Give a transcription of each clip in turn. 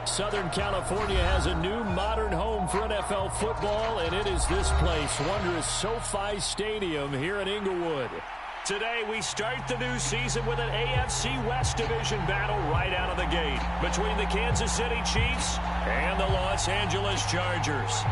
Southern California has a new modern home for NFL football, and it is this place, wondrous SoFi Stadium here in Inglewood. Today, we start the new season with an AFC West Division battle right out of the gate between the Kansas City Chiefs and the Los Angeles Chargers.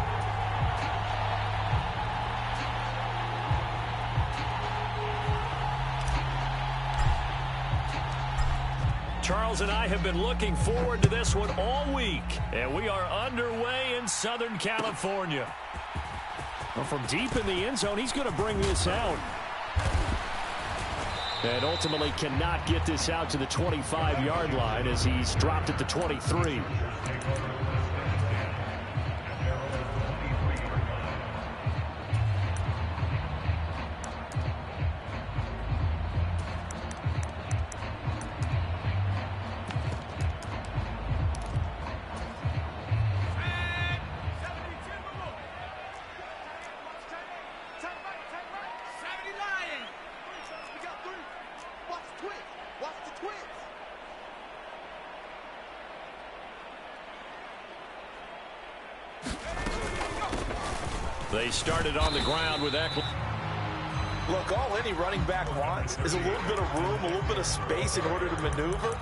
Charles and I have been looking forward to this one all week, and we are underway in Southern California. Well, from deep in the end zone, he's going to bring this out. And ultimately cannot get this out to the 25-yard line as he's dropped at the 23. They started on the ground with Eckler. Look, all any running back wants is a little bit of room, a little bit of space in order to maneuver.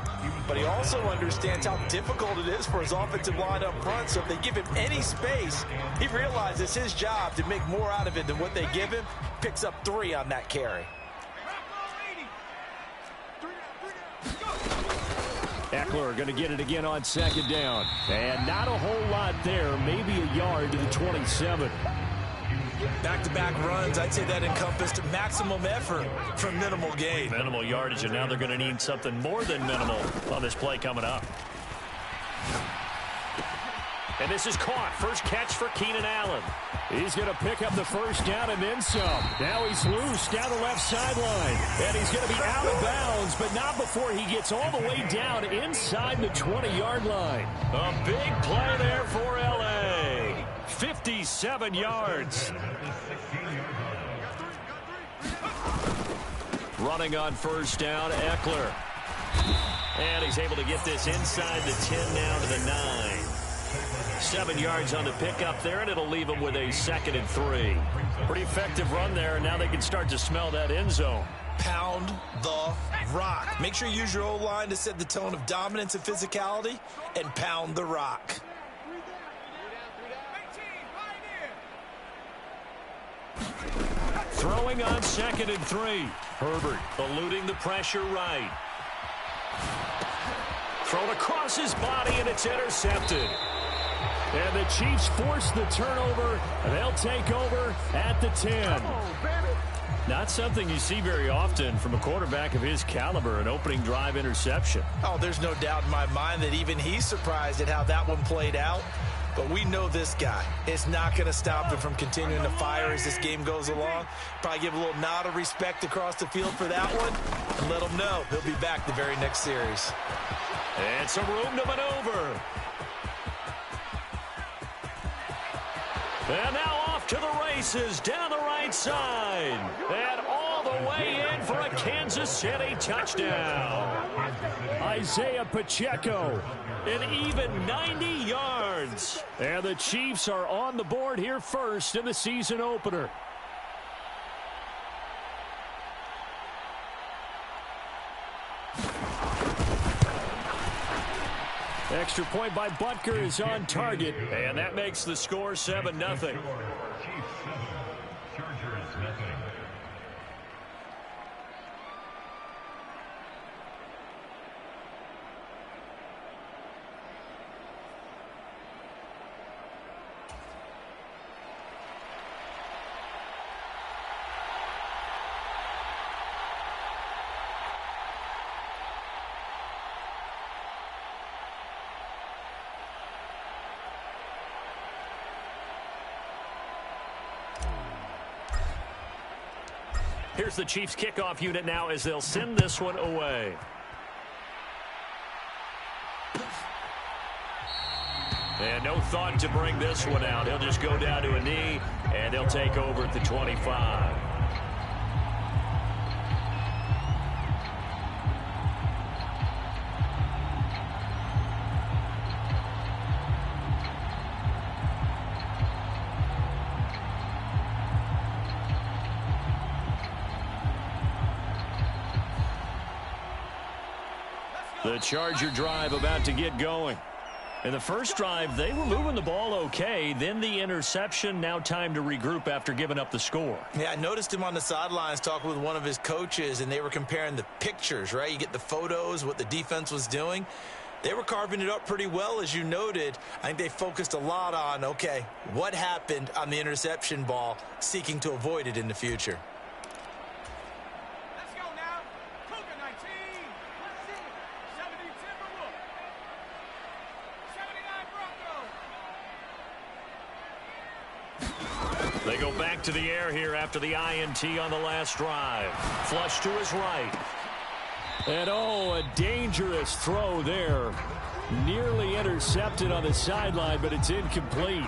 But he also understands how difficult it is for his offensive line up front. So if they give him any space, he realizes his job to make more out of it than what they give him. Picks up 3 on that carry. Eckler going to get it again on second down. And not a whole lot there, maybe a yard to the 27. Back-to-back runs, I'd say that encompassed maximum effort for minimal gain. Minimal yardage, and now they're going to need something more than minimal on this play coming up. And this is caught. First catch for Keenan Allen. He's going to pick up the first down and then some. Now he's loose down the left sideline. And he's going to be out of bounds, but not before he gets all the way down inside the 20-yard line. A big play there for L.A. 57 yards. Running on first down, Eckler. And he's able to get this inside the 10 now to the 9. 7 yards on the pickup there, and it'll leave him with a 2nd and 3. Pretty effective run there, and now they can start to smell that end zone. Pound the rock. Make sure you use your O-line to set the tone of dominance and physicality, and pound the rock. Throwing on 2nd and 3. Herbert eluding the pressure right. Thrown across his body, and it's intercepted. And the Chiefs force the turnover. They'll take over at the 10. Not something you see very often from a quarterback of his caliber, an opening drive interception. Oh, there's no doubt in my mind that even he's surprised at how that one played out. But we know this guy. It's not going to stop him from continuing to fire as this game goes along. Probably give a little nod of respect across the field for that one. And let him know he'll be back the very next series. And some room to maneuver. And now off to the races down the right side. And all the way in for a Kansas City touchdown. Isaiah Pacheco, an even 90 yards. And the Chiefs are on the board here first in the season opener. Extra point by Butker is on target, and that makes the score 7-0. Here's the Chiefs kickoff unit now as they'll send this one away. And no thought to bring this one out. He'll just go down to a knee, and they'll take over at the 25. The Charger drive about to get going. In the first drive, they were moving the ball okay. Then the interception. Now time to regroup after giving up the score. Yeah, I noticed him on the sidelines talking with one of his coaches, and they were comparing the pictures, right? You get the photos, what the defense was doing. They were carving it up pretty well, as you noted. I think they focused a lot on, okay, what happened on the interception ball, seeking to avoid it in the future. Let's go now. Cougar 19. 70 Timberwolves. 79 Broncos. They go back to the air here after the INT on the last drive. Flush to his right. And oh, a dangerous throw there. Nearly intercepted on the sideline, but it's incomplete.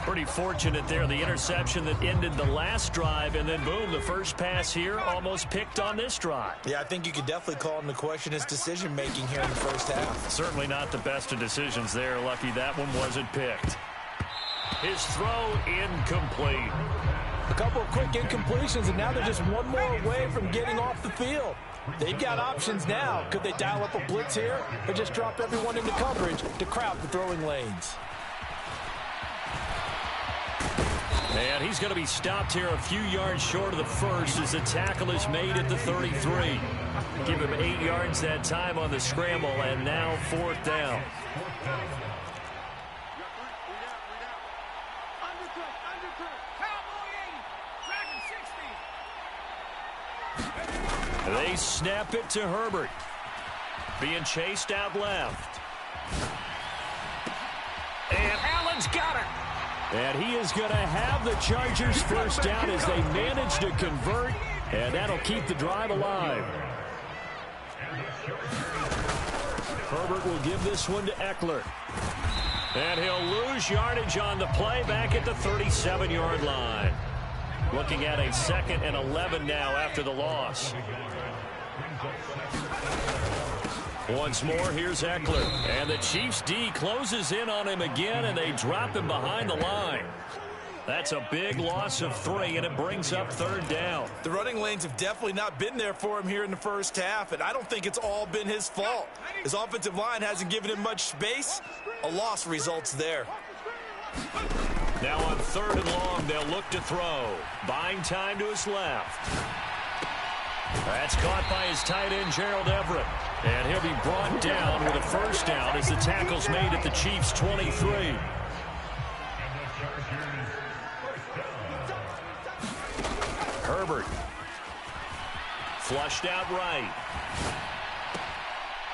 Pretty fortunate there. The interception that ended the last drive, and then boom, the first pass here almost picked on this drive. Yeah, I think you could definitely call into question his decision-making here in the first half. Certainly not the best of decisions there. Lucky that one wasn't picked. His throw incomplete. A couple of quick incompletions, and now they're just one more away from getting off the field. They've got options now. Could they dial up a blitz here or just drop everyone into coverage to crowd the throwing lanes? And he's going to be stopped here a few yards short of the first as the tackle is made at the 33. Give him 8 yards that time on the scramble, and now fourth down. They snap it to Herbert. Being chased out left. And Allen's got it. And he is going to have the Chargers first down as they manage to convert. And that'll keep the drive alive. Herbert will give this one to Eckler. And he'll lose yardage on the play back at the 37-yard line. Looking at a 2nd and 11 now after the loss. Once more, here's Eckler. And the Chiefs D closes in on him again, and they drop him behind the line. That's a big loss of 3, and it brings up 3rd down. The running lanes have definitely not been there for him here in the first half, and I don't think it's all been his fault. His offensive line hasn't given him much space. A loss results there. Now on 3rd and long, they'll look to throw. Buying time to his left. That's caught by his tight end, Gerald Everett. And he'll be brought down with a first down as the tackle's made at the Chiefs' 23. Herbert. Flushed out right.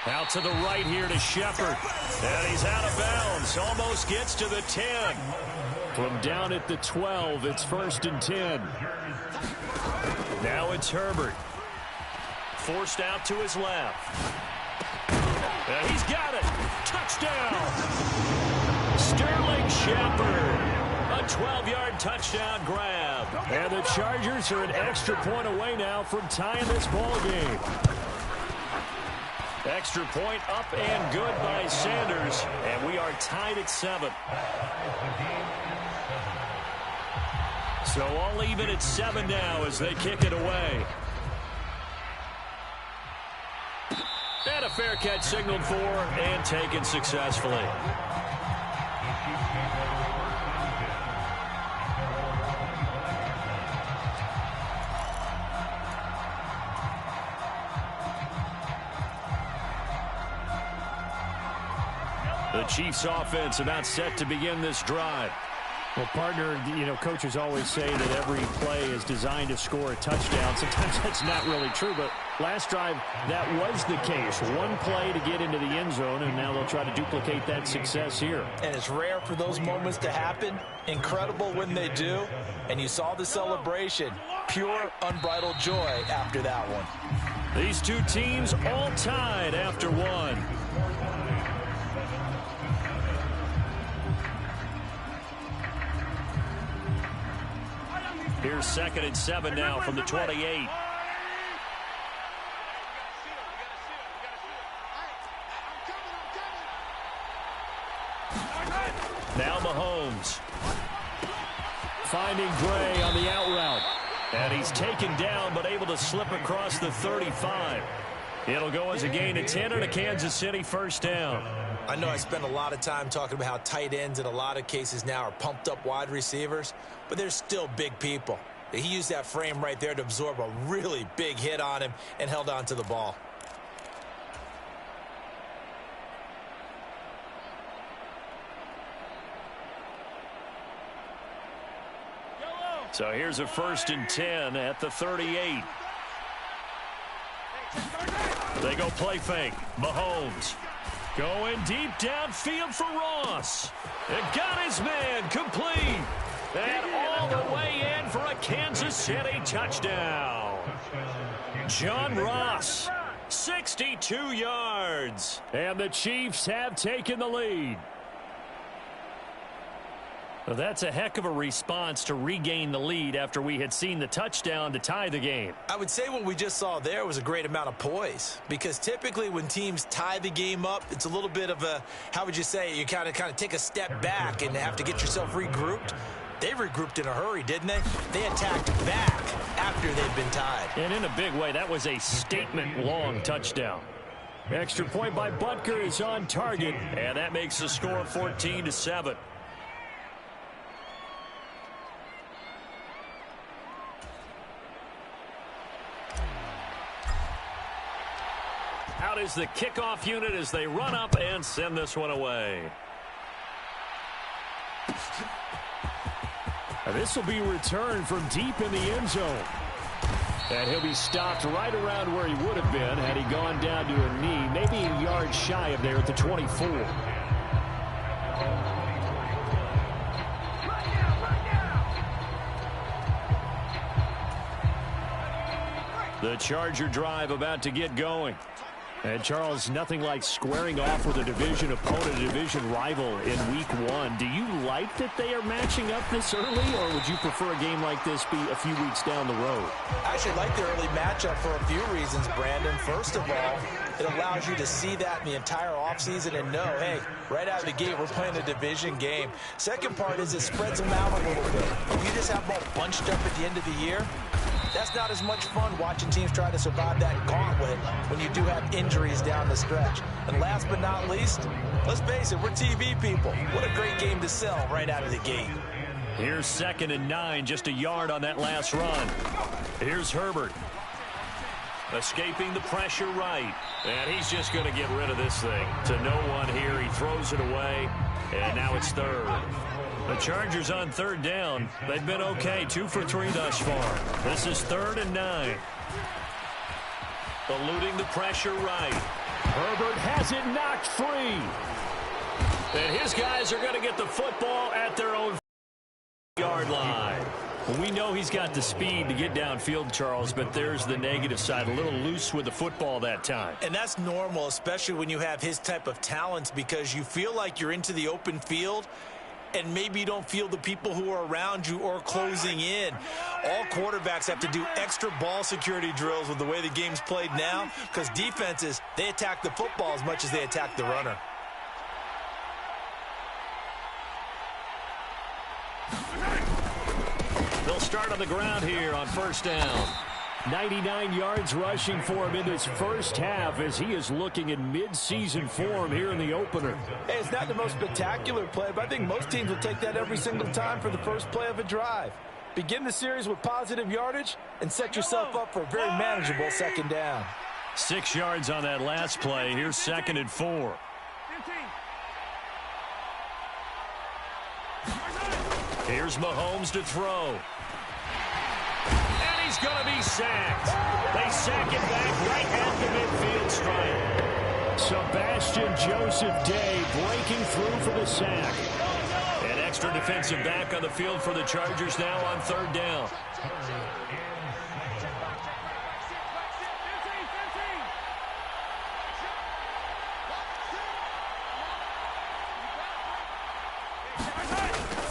Out to the right here to Shepard. And he's out of bounds. Almost gets to the 10. From down at the 12, it's 1st and 10. Now it's Herbert. Forced out to his left. And he's got it. Touchdown. Sterling Shepard. A 12-yard touchdown grab. And the Chargers are an extra point away now from tying this ball game. Extra point up and good by Sanders. And we are tied at 7. So all even at 7 now as they kick it away. And a fair catch signaled for and taken successfully. The Chiefs offense about set to begin this drive. Well, partner, you know, coaches always say that every play is designed to score a touchdown. Sometimes that's not really true, but last drive, that was the case. One play to get into the end zone, and now they'll try to duplicate that success here. And it's rare for those moments to happen. Incredible when they do. And you saw the celebration. Pure, unbridled joy after that one. These two teams all tied after one. Here's 2nd and 7 now from the 28. Now Mahomes. Finding Gray on the out route. And he's taken down but able to slip across the 35. It'll go as a gain of 10 and a Kansas City first down. I know I spend a lot of time talking about how tight ends in a lot of cases now are pumped up wide receivers, but they're still big people. He used that frame right there to absorb a really big hit on him and held on to the ball. So here's a 1st and 10 at the 38. They go play fake. Mahomes going deep downfield for Ross. It got his man complete. And all the way in for a Kansas City touchdown. John Ross, 62 yards. And the Chiefs have taken the lead. Well, that's a heck of a response to regain the lead after we had seen the touchdown to tie the game. I would say what we just saw there was a great amount of poise, because typically when teams tie the game up, it's a little bit of a, how would you say, you kind of take a step back and have to get yourself regrouped. They regrouped in a hurry, didn't they? They attacked back after they'd been tied. And in a big way, that was a statement-long touchdown. Extra point by Butker is on target. And that makes the score 14-7. Out is the kickoff unit as they run up and send this one away. This will be returned from deep in the end zone. And he'll be stopped right around where he would have been had he gone down to a knee, maybe a yard shy of there at the 24. The Charger drive about to get going. And, Charles, nothing like squaring off with a division opponent, a division rival in Week 1. Do you like that they are matching up this early, or would you prefer a game like this be a few weeks down the road? I actually like the early matchup for a few reasons, Brandon. First of all, it allows you to see that in the entire offseason and know, hey, right out of the gate, we're playing a division game. Second part is it spreads them out a little bit. If you just have them all bunched up at the end of the year, that's not as much fun watching teams try to survive that gauntlet when you do have injuries down the stretch. And last but not least, let's face it, we're TV people. What a great game to sell right out of the gate. Here's 2nd and 9, just a yard on that last run. Here's Herbert. Escaping the pressure right. And he's just going to get rid of this thing. To no one here, he throws it away. And now it's 3rd. The Chargers on 3rd down. They've been okay, 2 for 3 thus far. This is 3rd and 9. Eluding the pressure right. Herbert has it knocked free. And his guys are going to get the football at their own yard line. Well, we know he's got the speed to get downfield, Charles, but there's the negative side. A little loose with the football that time. And that's normal, especially when you have his type of talents, because you feel like you're into the open field, and maybe you don't feel the people who are around you or closing in. All quarterbacks have to do extra ball security drills with the way the game's played now, because defenses, they attack the football as much as they attack the runner. They'll start on the ground here on 1st down. 99 yards rushing for him in this first half as he is looking in mid-season form here in the opener. Hey, it's not the most spectacular play, but I think most teams will take that every single time for the first play of a drive. Begin the series with positive yardage and set yourself up for a very manageable 2nd down. 6 yards on that last play. Here's 2nd and 4. 15. Here's Mahomes to throw. He's going to be sacked. They sack it back right at the midfield stripe. Sebastian Joseph Day breaking through for the sack. An extra defensive back on the field for the Chargers now on 3rd down.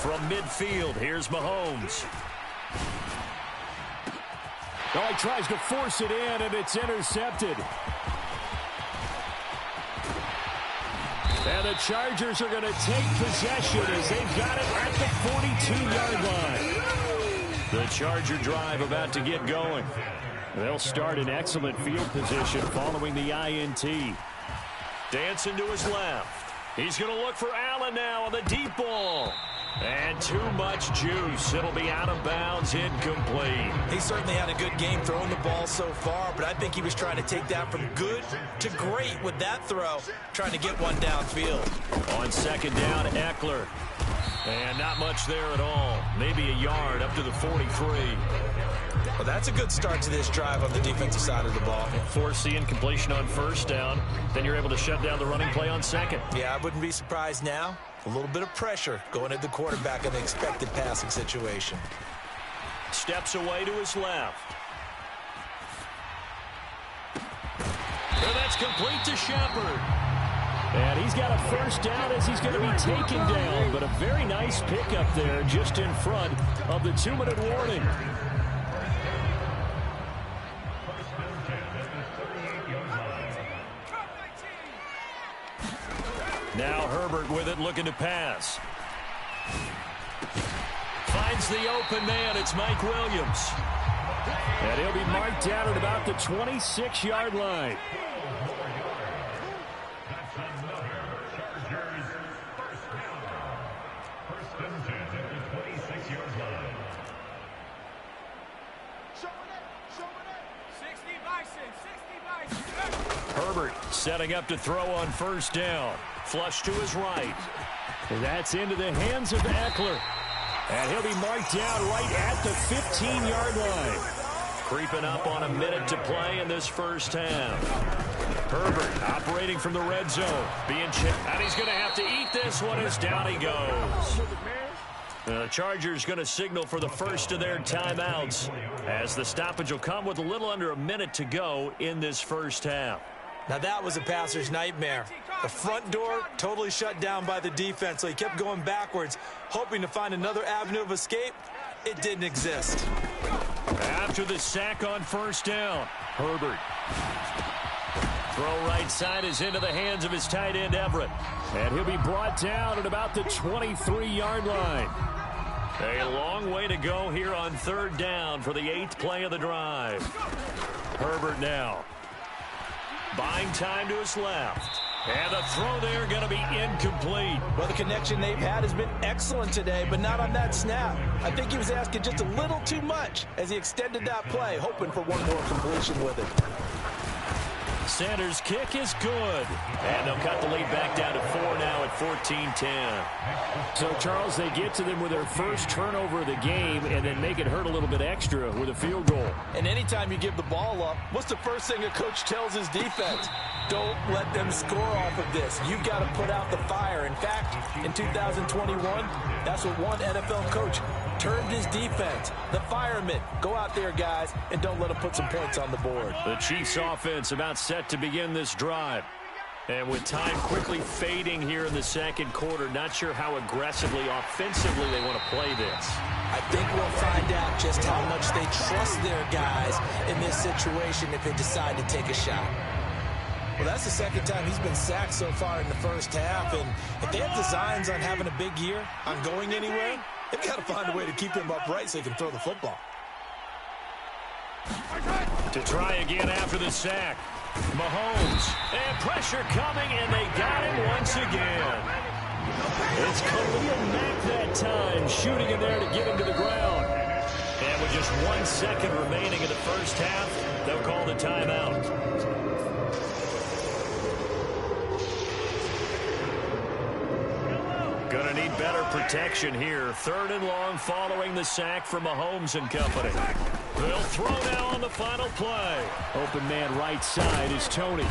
From midfield, here's Mahomes. Oh, he tries to force it in, and it's intercepted. And the Chargers are going to take possession as they've got it at the 42-yard line. The Charger drive about to get going. They'll start in excellent field position following the INT. Dancing to his left. He's going to look for Allen now on the deep ball. And too much juice. It'll be out of bounds, incomplete. He certainly had a good game throwing the ball so far, but I think he was trying to take that from good to great with that throw, trying to get one downfield. On second down, Eckler. And not much there at all. Maybe a yard up to the 43. Well, that's a good start to this drive on the defensive side of the ball. Force the incompletion on first down. Then you're able to shut down the running play on second. Yeah, I wouldn't be surprised now. A little bit of pressure going at the quarterback in the expected passing situation. Steps away to his left. And that's complete to Shepard. And he's got a first down as he's going to be taken down. But a very nice pickup there just in front of the 2-minute warning. Now Herbert with it, looking to pass. Finds the open man. It's Mike Williams. And he'll be marked down at about the 26-yard line. Herbert setting up to throw on first down. Flush to his right. And that's into the hands of Eckler. And he'll be marked down right at the 15-yard line. Creeping up on a minute to play in this first half. Herbert operating from the red zone. Being chipped. And he's going to have to eat this one as down he goes. The Chargers going to signal for the first of their timeouts as the stoppage will come with a little under a minute to go in this first half. Now that was a passer's nightmare. The front door totally shut down by the defense, so he kept going backwards, hoping to find another avenue of escape. It didn't exist. After the sack on first down, Herbert. Throw right side is into the hands of his tight end, Everett. And he'll be brought down at about the 23-yard line. A long way to go here on third down for the 8th play of the drive. Herbert now. Buying time to his left. And the throw there going to be incomplete. Well, the connection they've had has been excellent today, but not on that snap. I think he was asking just a little too much as he extended that play, hoping for one more completion with it. Sanders' kick is good. And they'll cut the lead back down to 4 now at 14-10. So, Charles, they get to them with their first turnover of the game and then make it hurt a little bit extra with a field goal. And anytime you give the ball up, what's the first thing a coach tells his defense? Don't let them score off of this. You've got to put out the fire. In fact, in 2021, that's what one NFL coach termed his defense. The firemen. Go out there, guys, and don't let them put some points on the board. The Chiefs offense about set to begin this drive. And with time quickly fading here in the second quarter, not sure how aggressively, offensively they want to play this. I think we'll find out just how much they trust their guys in this situation if they decide to take a shot. Well, that's the second time he's been sacked so far in the first half, and if they have designs on having a big year, on going anywhere, they've got to find a way to keep him upright so he can throw the football. To try again after the sack. Mahomes. And pressure coming, and they got him once again. It's Khalil Mack that time, shooting in there to get him to the ground. And with just 1 second remaining in the first half, they'll call the timeout. Going to need better protection here. 3rd and long following the sack from Mahomes and company. They'll throw now on the final play. Open man right side is Tony.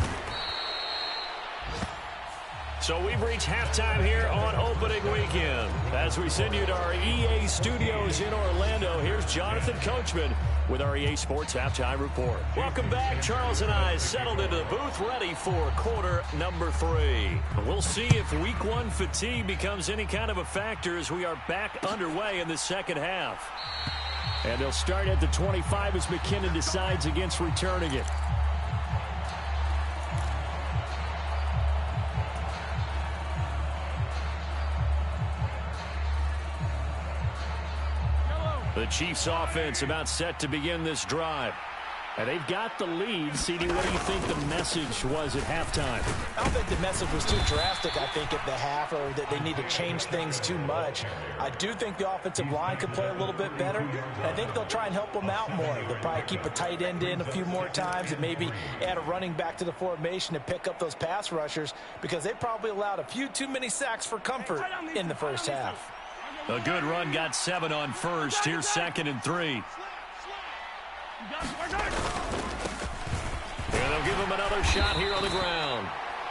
So we've reached halftime here on opening weekend. As we send you to our EA studios in Orlando, here's Jonathan Coachman with our EA Sports Halftime Report. Welcome back. Charles and I settled into the booth ready for quarter number 3. We'll see if week 1 fatigue becomes any kind of a factor as we are back underway in the second half. And they'll start at the 25 as McKinnon decides against returning it. The Chiefs offense about set to begin this drive. And they've got the lead. CD, what do you think the message was at halftime? I don't think the message was too drastic, I think, at the half, or that they need to change things too much. I do think the offensive line could play a little bit better. I think they'll try and help them out more. They'll probably keep a tight end in a few more times and maybe add a running back to the formation to pick up those pass rushers, because they probably allowed a few too many sacks for comfort in the first half. A good run, got 7 on first. Here's 2nd and 3. And they'll give him another shot here on the ground.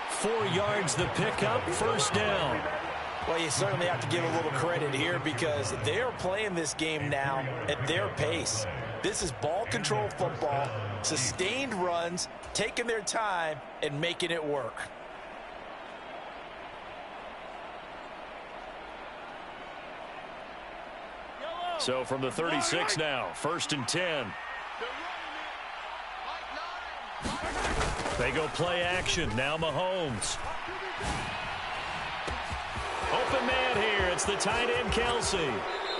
4 yards the pickup, first down. Well, you certainly have to give a little credit here because they are playing this game now at their pace. This is ball control football, sustained runs, taking their time, and making it work. So from the 36 now, 1st and 10. They go play action. Now Mahomes. Open man here. It's the tight end, Kelsey.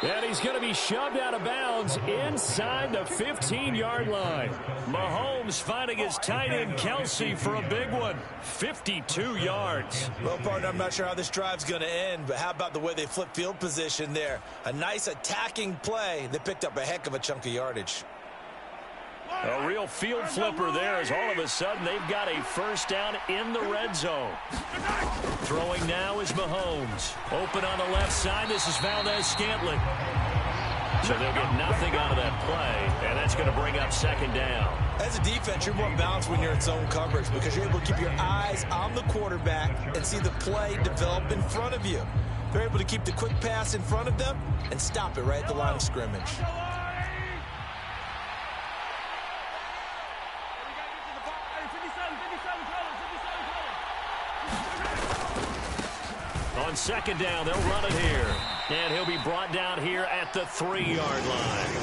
And he's going to be shoved out of bounds inside the 15-yard line. Mahomes finding his tight end, Kelsey, for a big one. 52 yards. Well, partner, I'm not sure how this drive's going to end, but how about the way they flip field position there? A nice attacking play that picked up a heck of a chunk of yardage. A real field flipper there, as all of a sudden they've got a first down in the red zone. Throwing now is Mahomes. Open on the left side. This is Valdez-Scantling. So they'll get nothing out of that play, and that's going to bring up 2nd down. As a defense, you're more balanced when you're in zone coverage because you're able to keep your eyes on the quarterback and see the play develop in front of you. They're able to keep the quick pass in front of them and stop it right at the line of scrimmage. On 2nd down, they'll run it here. And he'll be brought down here at the 3-yard line.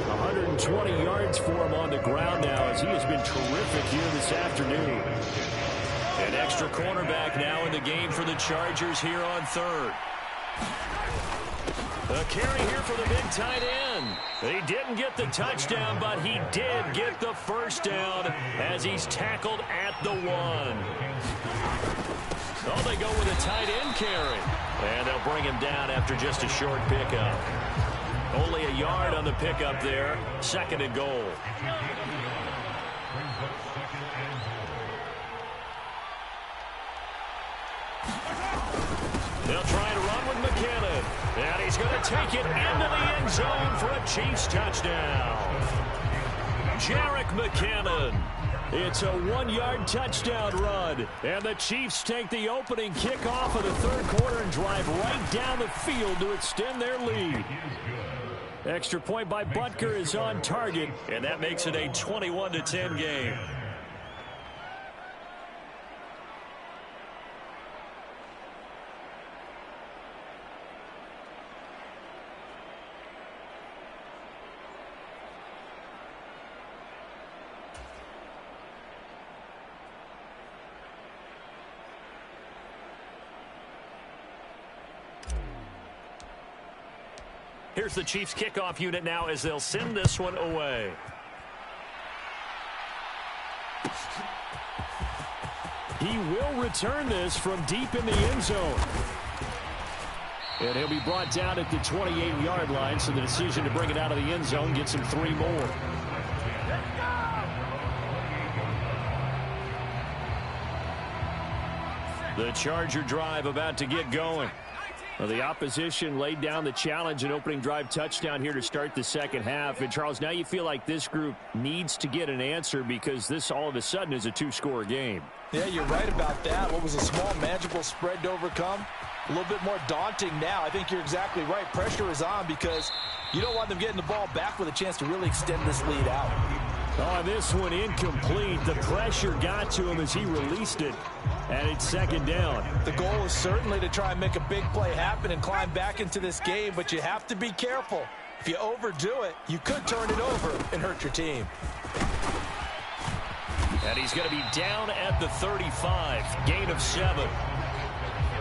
120 yards for him on the ground now as he has been terrific here this afternoon. An extra cornerback now in the game for the Chargers here on 3rd. A carry here for the big tight end. He didn't get the touchdown, but he did get the first down as he's tackled at the 1. Oh, they go with a tight end carry. And they'll bring him down after just a short pickup. Only a yard on the pickup there. 2nd and goal. They'll try to run with McKinnon. And he's going to take it into the end zone for a Chiefs touchdown. Jerick McKinnon. It's a 1-yard touchdown run. And the Chiefs take the opening kickoff of the 3rd quarter and drive right down the field to extend their lead. Extra point by Butker is on target. And that makes it a 21-10 game. Here's the Chiefs kickoff unit now as they'll send this one away. He will return this from deep in the end zone. And he'll be brought down at the 28-yard line, so the decision to bring it out of the end zone gets him 3 more. The Charger drive about to get going. Well, the opposition laid down the challenge and opening drive touchdown here to start the 2nd half. And, Charles, now you feel like this group needs to get an answer because this all of a sudden is a 2-score game. Yeah, you're right about that. What was a small, manageable spread to overcome? A little bit more daunting now. I think you're exactly right. Pressure is on because you don't want them getting the ball back with a chance to really extend this lead out. Oh, this one incomplete. The pressure got to him as he released it. And it's 2nd down. The goal is certainly to try and make a big play happen and climb back into this game, but you have to be careful. If you overdo it, you could turn it over and hurt your team. And he's going to be down at the 35. Gain of 7.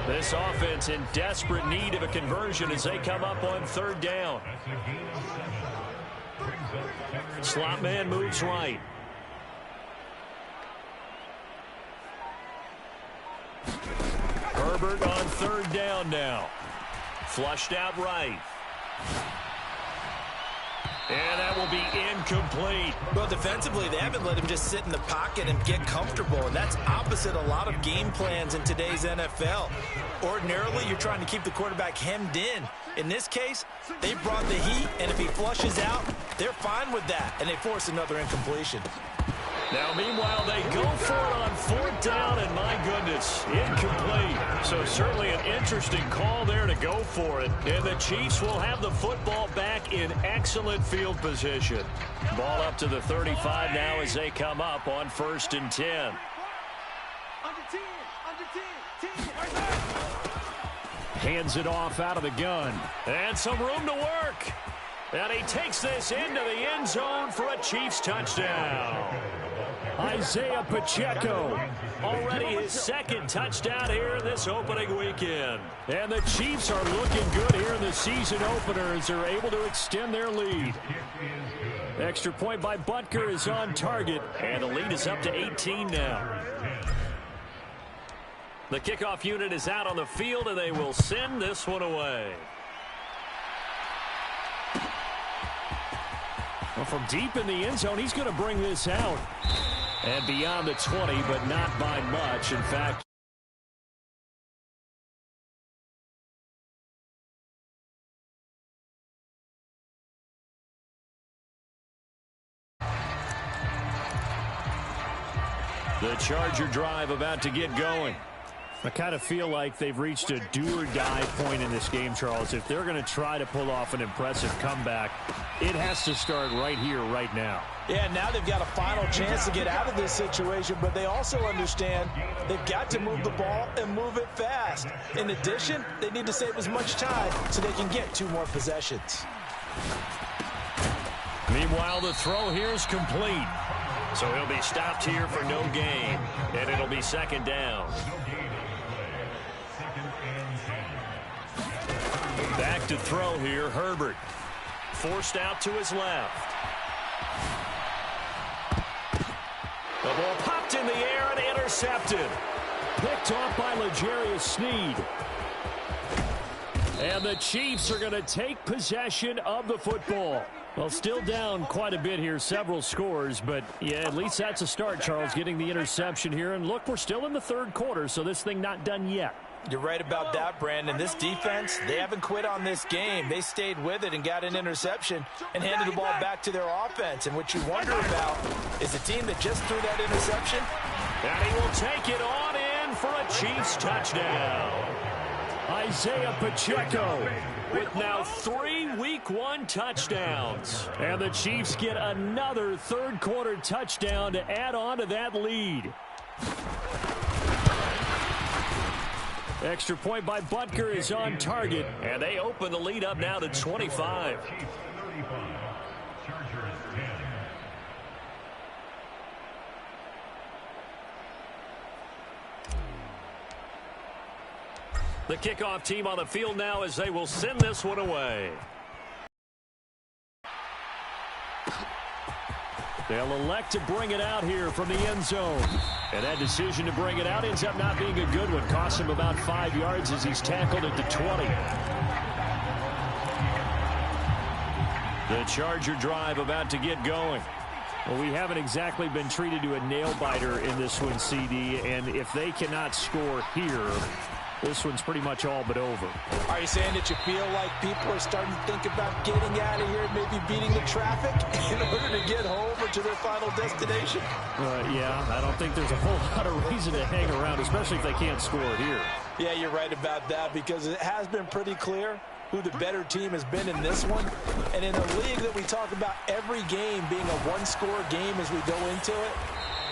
This offense in desperate need of a conversion as they come up on 3rd down. Slot man moves right. Herbert on third down now. Flushed out right. And that will be incomplete. Well, defensively, they haven't let him just sit in the pocket and get comfortable, and that's opposite a lot of game plans in today's NFL. Ordinarily, you're trying to keep the quarterback hemmed in. In this case, they brought the heat, and if he flushes out, they're fine with that, and they force another incompletion. Now, meanwhile, they go for it on fourth down, and my goodness, incomplete. So certainly an interesting call there to go for it. And the Chiefs will have the football back in excellent field position. Ball up to the 35 now as they come up on 1st and 10. Under 10, under 10, 10. Right there. Hands it off out of the gun. And some room to work. And he takes this into the end zone for a Chiefs touchdown. Isaiah Pacheco, already his second touchdown here this opening weekend. And the Chiefs are looking good here in the season opener as they're able to extend their lead. Extra point by Butker is on target, and the lead is up to 18 now. The kickoff unit is out on the field, and they will send this one away. Well, from deep in the end zone, he's going to bring this out. And beyond the 20, but not by much. In fact, the Charger drive about to get going. I kind of feel like they've reached a do-or-die point in this game, Charles. If they're going to try to pull off an impressive comeback, it has to start right here, right now. Yeah, now they've got a final chance to get out of this situation, but they also understand they've got to move the ball and move it fast. In addition, they need to save as much time so they can get 2 more possessions. Meanwhile, the throw here is complete. So he'll be stopped here for no gain, and it'll be 2nd down. Back to throw here, Herbert. Forced out to his left. The ball popped in the air and intercepted. Picked off by L'Jarius Sneed. And the Chiefs are going to take possession of the football. Well, still down quite a bit here, several scores, but yeah, at least that's a start, Charles, getting the interception here. And look, we're still in the 3rd quarter, so this thing not done yet. You're right about that, Brandon. This defense, they haven't quit on this game. They stayed with it and got an interception and handed the ball back to their offense. And what you wonder about is the team that just threw that interception. And he will take it on in for a Chiefs touchdown. Isaiah Pacheco with now 3 Week 1 touchdowns. And the Chiefs get another 3rd quarter touchdown to add on to that lead. Extra point by Butker is on target, and they open the lead up now to 25. The kickoff team on the field now as they will send this one away. They'll elect to bring it out here from the end zone. And that decision to bring it out ends up not being a good one. Costs him about 5 yards as he's tackled at the 20. The Charger drive about to get going. Well, we haven't exactly been treated to a nail-biter in this one, CD. And if they cannot score here, this one's pretty much all but over. Are you saying that you feel like people are starting to think about getting out of here and maybe beating the traffic in order to get home or to their final destination? Yeah, I don't think there's a whole lot of reason to hang around, especially if they can't score here. Yeah, you're right about that because it has been pretty clear who the better team has been in this one. And in a league that we talk about every game being a one-score game as we go into it,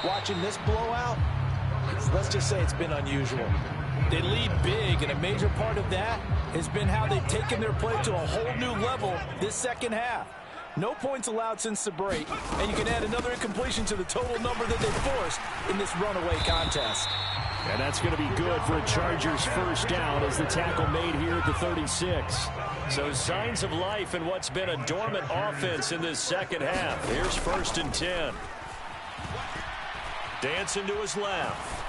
watching this blowout, let's just say it's been unusual. They lead big, and a major part of that has been how they've taken their play to a whole new level this 2nd half. No points allowed since the break, and you can add another incompletion to the total number that they forced in this runaway contest. And that's going to be good for a Chargers first down as the tackle made here at the 36. So signs of life in what's been a dormant offense in this second half. Here's 1st and 10. Dancing to his left.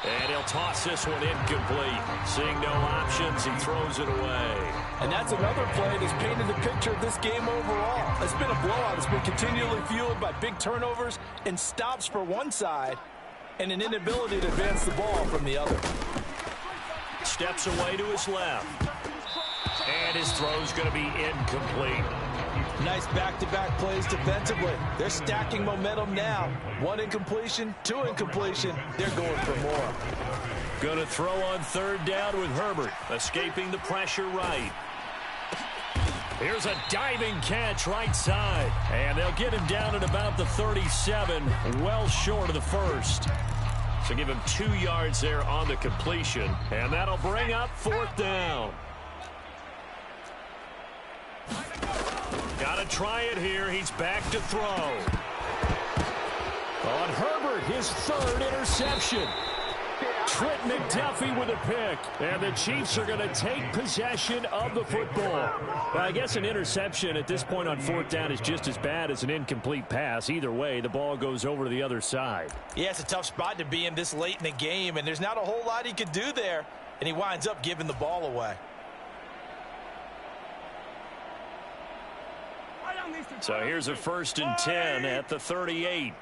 And he'll toss this one incomplete. Seeing no options, he throws it away. And that's another play that's painted the picture of this game overall. It's been a blowout. It's been continually fueled by big turnovers and stops for one side and an inability to advance the ball from the other. Steps away to his left. And his throw's going to be incomplete. Nice back-to-back plays defensively. They're stacking momentum now. 1 incompletion, 2 incompletion. They're going for more. Going to throw on 3rd down with Herbert. Escaping the pressure right. Here's a diving catch right side. And they'll get him down at about the 37, well short of the first. So give him 2 yards there on the completion. And that'll bring up 4th down. Got to try it here. He's back to throw. On Herbert, his 3rd interception. Trent McDuffie with a pick. And the Chiefs are going to take possession of the football. Well, I guess an interception at this point on 4th down is just as bad as an incomplete pass. Either way, the ball goes over to the other side. Yeah, it's a tough spot to be in this late in the game, and there's not a whole lot he could do there, and he winds up giving the ball away. So here's a 1st and 10 at the 38.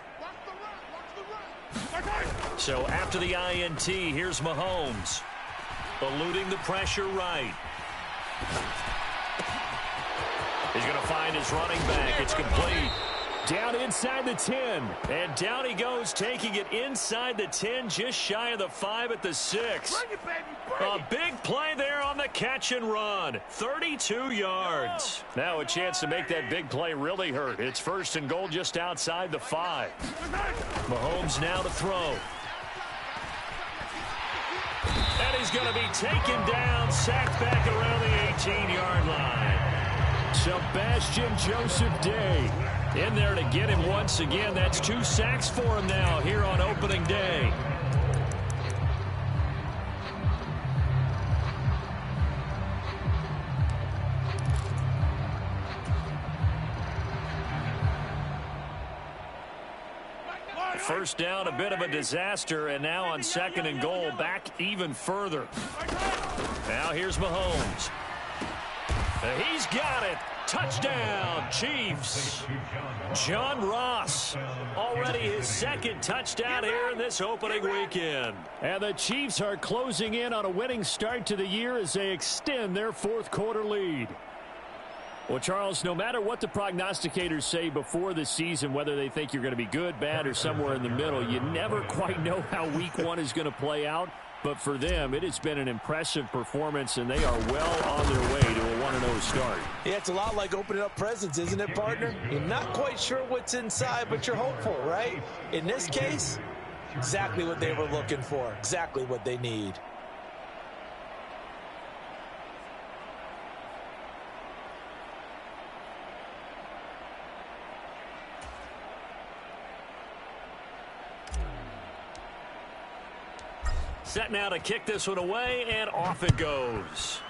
So after the INT, here's Mahomes. Eluding the pressure right. He's going to find his running back. It's complete. Down inside the 10. And down he goes, taking it inside the 10, just shy of the 5 at the 6. A big play there on the catch and run. 32 yards. Now a chance to make that big play really hurt. It's 1st and goal just outside the 5. Mahomes now to throw. And he's going to be taken down, sacked back around the 18-yard line. Sebastian Joseph Day in there to get him once again. That's 2 sacks for him now here on opening day. First down, a bit of a disaster, and now on 2nd and goal, back even further. Now here's Mahomes. He's got it. Touchdown, Chiefs. John Ross, already his 2nd touchdown here in this opening weekend. And the Chiefs are closing in on a winning start to the year as they extend their 4th quarter lead. Well, Charles, no matter what the prognosticators say before the season, whether they think you're going to be good, bad, or somewhere in the middle, you never quite know how week 1 is going to play out. But for them, it has been an impressive performance, and they are well on their way to a 1-0 start. Yeah, it's a lot like opening up presents, isn't it, partner? You're not quite sure what's inside, but you're hopeful, right? In this case, exactly what they were looking for, exactly what they need. Set now to kick this one away, and off it goes.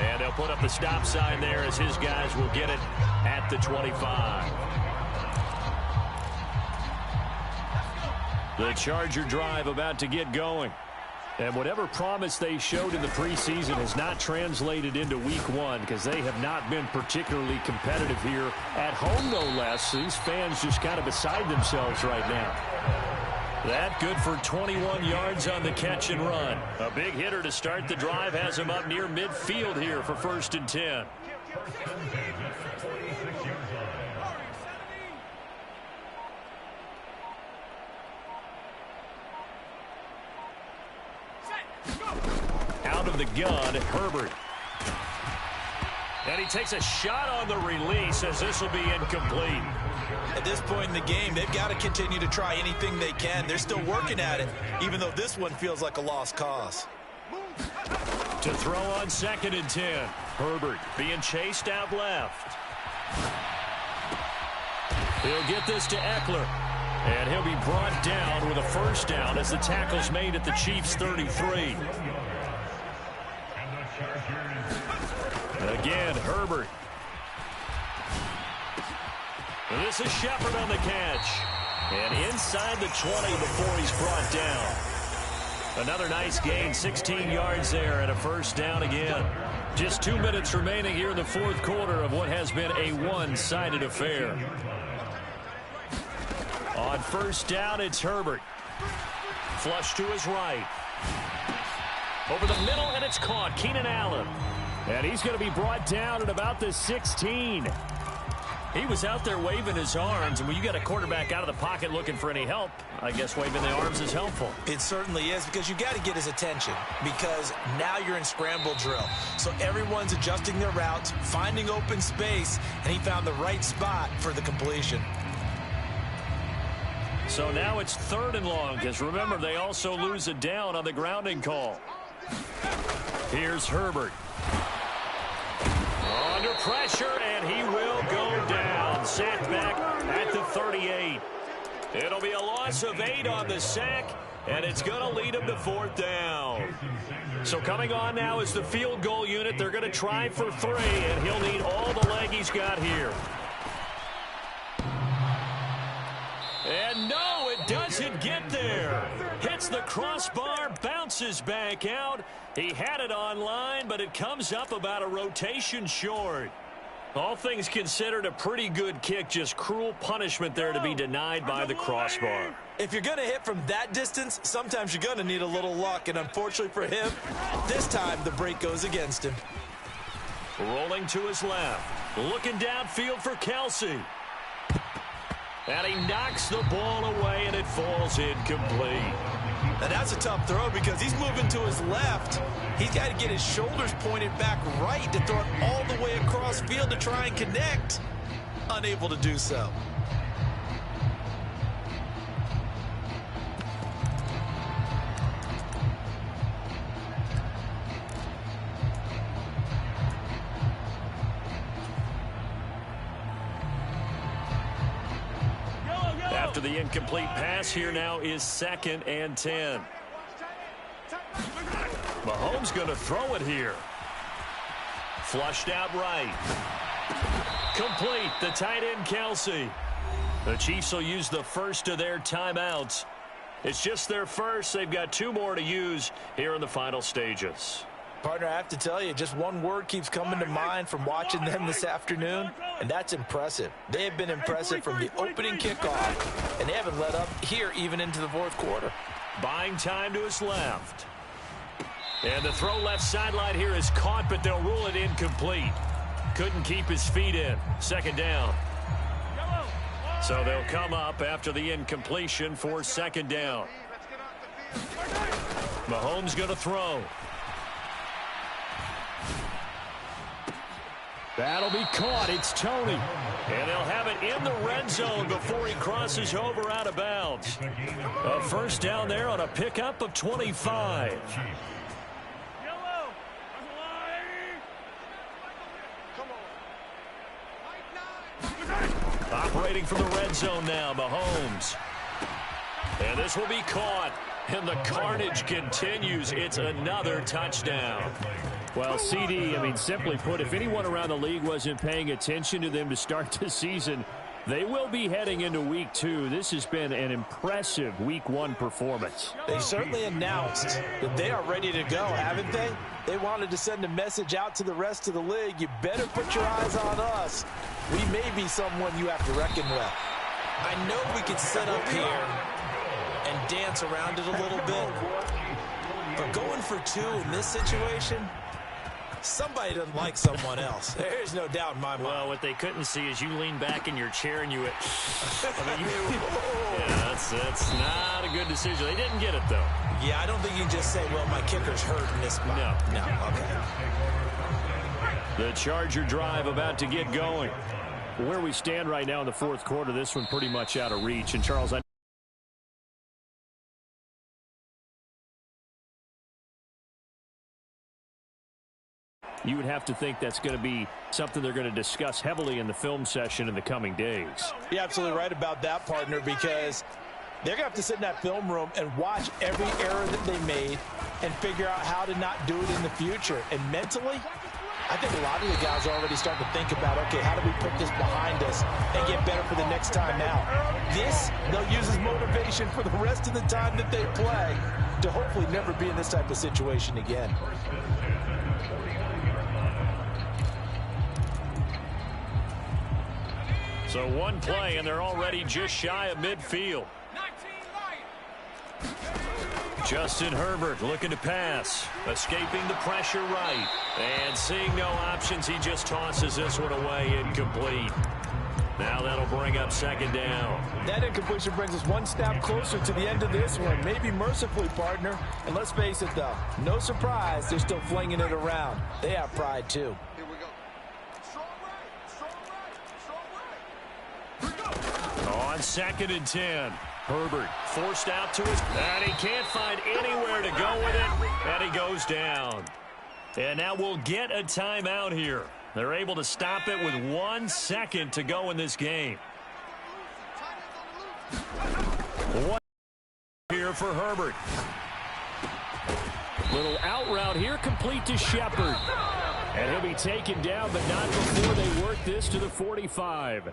And they'll put up the stop sign there as his guys will get it at the 25. The Charger drive about to get going. And whatever promise they showed in the preseason has not translated into week 1 because they have not been particularly competitive here at home, no less. These fans just kind of beside themselves right now. That good for 21 yards on the catch and run. A big hitter to start the drive has him up near midfield here for 1st and 10. Out of the gun, Herbert. And he takes a shot on the release as this will be incomplete. At this point in the game, they've got to continue to try anything they can. They're still working at it, even though this one feels like a lost cause. To throw on 2nd and 10. Herbert being chased out left. He'll get this to Eckler. And he'll be brought down with a first down as the tackle's made at the Chiefs' 33. And again, Herbert. And this is Shepard on the catch. And inside the 20 before he's brought down. Another nice gain, 16 yards there and a first down again. Just 2 minutes remaining here in the fourth quarter of what has been a one-sided affair. On first down, it's Herbert. Flush to his right. Over the middle, and it's caught. Keenan Allen. And he's going to be brought down at about the 16. He was out there waving his arms, and when you got a quarterback out of the pocket looking for any help, I guess waving the arms is helpful. It certainly is, because you got to get his attention, because now you're in scramble drill. So everyone's adjusting their routes, finding open space, and he found the right spot for the completion. So now it's 3rd and long, because remember, they also lose a down on the grounding call. Here's Herbert. Under pressure, and he will go down. Sacked back at the 38. It'll be a loss of 8 on the sack, and it's going to lead him to 4th down. So coming on now is the field goal unit. They're going to try for 3, and he'll need all the leg he's got here. And no, it doesn't get there. Hits the crossbar, bounces back out. He had it on line, but it comes up about a rotation short. All things considered, a pretty good kick. Just cruel punishment there to be denied by the crossbar. If you're going to hit from that distance, sometimes you're going to need a little luck. And unfortunately for him, this time the break goes against him. Rolling to his left. Looking downfield for Kelsey. And he knocks the ball away, and it falls incomplete. And that's a tough throw because he's moving to his left. He's got to get his shoulders pointed back right to throw it all the way across field to try and connect. Unable to do so. After the incomplete pass, here now is 2nd and 10. Mahomes going to throw it here. Flushed out right. Complete. The tight end, Kelsey. The Chiefs will use the first of their timeouts. It's just their first. They've got 2 more to use here in the final stages. Partner, I have to tell you, just one word keeps coming to mind from watching them this afternoon, and that's impressive. They have been impressive from the opening kickoff, and they haven't let up here even into the fourth quarter. Buying time to his left. And the throw left sideline here is caught, but they'll rule it incomplete. Couldn't keep his feet in. 2nd down. So they'll come up after the incompletion for 2nd down. Mahomes going to throw. That'll be caught. It's Tony. And they'll have it in the red zone before he crosses over out of bounds. A first down there on a pickup of 25. Operating from the red zone now, Mahomes. And this will be caught. And the carnage continues. It's another touchdown. Well, CD, I mean, simply put, if anyone around the league wasn't paying attention to them to start the season, they will be heading into week 2. This has been an impressive week 1 performance. They certainly announced that they are ready to go, haven't they? They wanted to send a message out to the rest of the league. You better put your eyes on us. We may be someone you have to reckon with. I know we can sit up here and dance around it a little bit, but going for 2 in this situation, somebody doesn't like someone else. There's no doubt in my mind. Well, what they couldn't see is you lean back in your chair and you went, yeah, that's not a good decision. They didn't get it, though. Yeah, I don't think you can just say, well, my kicker's hurt in this spot. No, okay. The Charger drive about to get going. Where we stand right now in the fourth quarter, this one pretty much out of reach. And, Charles, you would have to think that's going to be something they're going to discuss heavily in the film session in the coming days. You're absolutely right about that, partner, because they're going to have to sit in that film room and watch every error that they made and figure out how to not do it in the future. And mentally, I think a lot of the guys are already starting to think about, okay, how do we put this behind us and get better for the next time out? This, they'll use as motivation for the rest of the time that they play to hopefully never be in this type of situation again. So one play, and they're already just shy of midfield. Justin Herbert looking to pass, escaping the pressure right, and seeing no options, he just tosses this one away, incomplete. Now that'll bring up second down. That incompletion brings us one step closer to the end of this one, maybe mercifully, partner. And let's face it, though, no surprise, they're still flinging it around. They have pride, too. Here we go. Strong right, strong right. On 2nd and 10. Herbert forced out to his, and he can't find anywhere to go with it, and he goes down. And now we'll get a timeout here. They're able to stop it with 1 second to go in this game. What here for Herbert. Little out route here, complete to Shepard. And he'll be taken down, but not before they work this to the 45.